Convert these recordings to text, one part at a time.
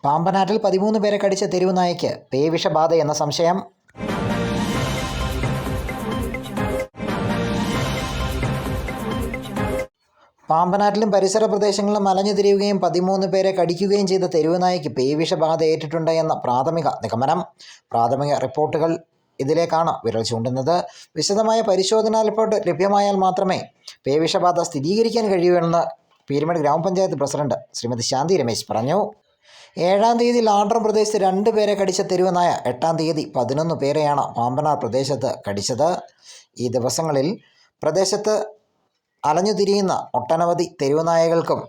പാമ്പനാട്ടിൽ 13 പേരെ കടിച്ച തെരുവ് നായയ്ക്ക് പേവിഷബാധയെന്ന സംശയം. പാമ്പനാട്ടിലും പരിസര പ്രദേശങ്ങളിലും അലഞ്ഞു തിരിയുകയും 13 പേരെ കടിക്കുകയും ചെയ്ത തെരുവ് നായയ്ക്ക് പേവിഷബാധ ഏറ്റിട്ടുണ്ട് എന്ന പ്രാഥമിക നിഗമനം. പ്രാഥമിക റിപ്പോർട്ടുകൾ ഇതിലേക്കാണ് വിരൽ ചൂണ്ടുന്നത്. വിശദമായ പരിശോധനാ റിപ്പോർട്ട് ലഭ്യമായാൽ മാത്രമേ പേവിഷബാധ സ്ഥിരീകരിക്കാൻ കഴിയൂ എന്ന് പീരുമേട് ഗ്രാമപഞ്ചായത്ത് പ്രസിഡന്റ് ശ്രീമതി ശാന്തി രമേശ് പറഞ്ഞു. 7-ാം തീയതി ലാഡ്രം പ്രദേശത്ത് 2 പേരെ കടിച്ച തെരുവ് നായ 8-ാം തീയതി 11 പേരെയാണ് പാമ്പനാർ പ്രദേശത്ത് കടിച്ചത്. ഈ ദിവസങ്ങളിൽ പ്രദേശത്ത് അലഞ്ഞുതിരിയുന്ന ഒട്ടനവധി തെരുവ് നായകൾക്കും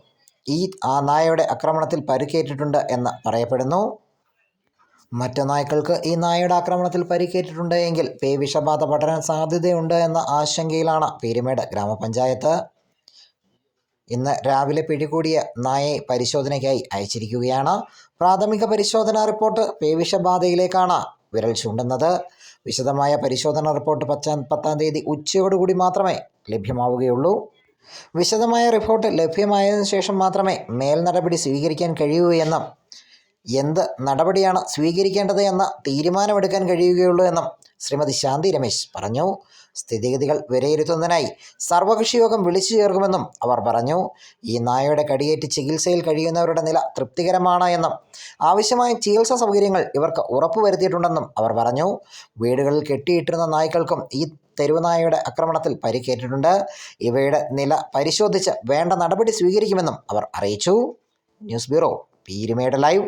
ഈ നായയുടെ ആക്രമണത്തിൽ പരിക്കേറ്റിട്ടുണ്ട് എന്ന് പറയപ്പെടുന്നു. മറ്റു നായ്ക്കൾക്ക് ഈ നായയുടെ ആക്രമണത്തിൽ പരിക്കേറ്റിട്ടുണ്ട് എങ്കിൽ പേവിഷബാധ പടരാൻ സാധ്യതയുണ്ട് എന്ന ആശങ്കയിലാണ് പീരുമേട് ഗ്രാമപഞ്ചായത്ത്. ഇന്ന് രാവിലെ പിടികൂടിയ നായയെ പരിശോധനയ്ക്കായി അയച്ചിരിക്കുകയാണ്. പ്രാഥമിക പരിശോധനാ റിപ്പോർട്ട് പേവിഷബാധയിലേക്കാണ് വിരൽ ചൂണ്ടുന്നത്. വിശദമായ പരിശോധനാ റിപ്പോർട്ട് 10-ാം തീയതി ഉച്ചയോടുകൂടി മാത്രമേ ലഭ്യമാവുകയുള്ളൂ. വിശദമായ റിപ്പോർട്ട് ലഭ്യമായതിനു ശേഷം മാത്രമേ മേൽ നടപടി സ്വീകരിക്കാൻ കഴിയൂ എന്നും എന്ത് നടപടിയാണ് സ്വീകരിക്കേണ്ടത് എന്ന തീരുമാനമെടുക്കാൻ കഴിയുകയുള്ളൂ എന്നും ശ്രീമതി ശാന്തി രമേശ് പറഞ്ഞു. സ്ഥിതിഗതികൾ വിലയിരുത്തുന്നതിനായി സർവകക്ഷി യോഗം വിളിച്ചു ചേർക്കുമെന്നും അവർ പറഞ്ഞു. ഈ നായയുടെ കടിയേറ്റ് ചികിത്സയിൽ കഴിയുന്നവരുടെ നില തൃപ്തികരമാണ് എന്നും ആവശ്യമായ ചികിത്സാ സൗകര്യങ്ങൾ ഇവർക്ക് ഉറപ്പുവരുത്തിയിട്ടുണ്ടെന്നും അവർ പറഞ്ഞു. വീടുകളിൽ കെട്ടിയിട്ടിരുന്ന നായ്ക്കൾക്കും ഈ തെരുവ് നായയുടെ ആക്രമണത്തിൽ പരിക്കേറ്റിട്ടുണ്ട്. ഇവയുടെ നില പരിശോധിച്ച് വേണ്ട നടപടി സ്വീകരിക്കുമെന്നും അവർ അറിയിച്ചു. News bureau, Peermade live.